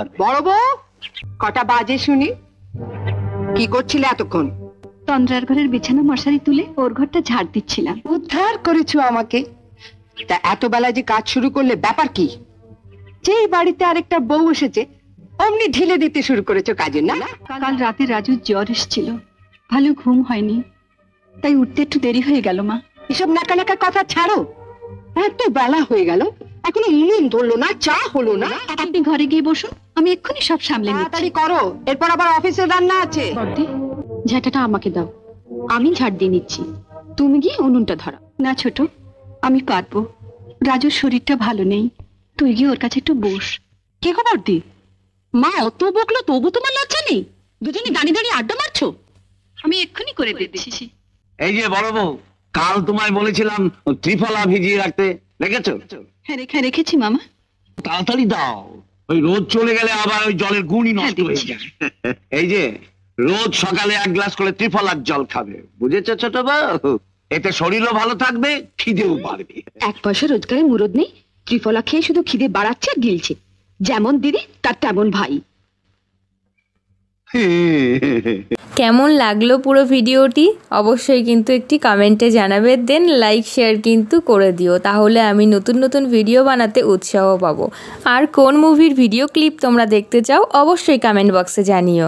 পারবে। বড় বউ, কটা বাজে শুনি? কি করছিলে এতক্ষণ? তন্দ্রার ঘরের বিছানা মশারি তুলে ওর ঘরটা ঝাড় দিচ্ছিলাম। উদ্ধার করেছো আমাকে। তা এত বেলায় যে কাজ শুরু করলে, ব্যাপার কি? যেই বাড়িতে আরেকটা বউ এসেছে অমনি ঢিলে দিতে শুরু করেছো কাজে, না? কাল রাতে রাজুর জ্বর এসেছিল, ভালো ঘুম হয়নি, তাই উঠতে একটু দেরি হয়ে গেল মা। এসব নাকা নাকা কথা ছাড়ো। এত বেলা হয়ে গেল, এখনো নুন ধরলো না, চা হলো না। আপনি ঘরে গিয়ে বসুন, আমি এক্ষুনি সব সামলে নিচ্ছি। তাড়াতাড়ি করো, এরপর আবার অফিসের রান্না আছে। বর্দি, ঝাঁটাটা আমাকে দাও, আমি ঝাড় দিয়ে নিচ্ছি। তুমি গিয়ে উনুনটা ধরো। না ছোট, আমি পারবো। রাজুর শরীরটা ভালো নেই, তুই গিয়ে ওর কাছে একটু বস। কে খবর দি? মা অত বকলো তবু তোমার লজ্জা নেই? দুজনে দাঁড়িয়ে দাঁড়িয়ে আড্ডা মারছো। আমি এক্ষুনি করে দিচ্ছি। এই যে বড় বউ, কাল তোমায় বলেছিলাম ত্রিফলা ভিজিয়ে রাখতে, রেখেছো? হ্যাঁ রেখেছি মামা। তাড়াতাড়ি দাও, ওই রোদ চলে গেলে আবার ওই জলের গুণই নষ্ট হয়ে যায়। এই যে রোজ সকালে 1 গ্লাস করে ত্রিফলার জল খাবে, বুঝেছো ছোট বউ? এতে শরীরও ভালো থাকবে, খিদেও বাড়বে। 1 পয়সা রোজগারের মুরদ নেই, ত্রিফলা খেয়ে শুধু খিদে বাড়াচ্ছে আর গিলছে। যেমন দিদি তার তেমন ভাই। কেমন লাগলো পুরো ভিডিওটি অবশ্যই কিন্তু একটি কমেন্টে জানাবে, দেন লাইক শেয়ার কিন্তু করে দিও, তাহলে আমি নতুন নতুন ভিডিও বানাতে উৎসাহ পাবো। আর কোন মুভির ভিডিও ক্লিপ তোমরা দেখতে চাও অবশ্যই কমেন্ট বক্সে জানিও।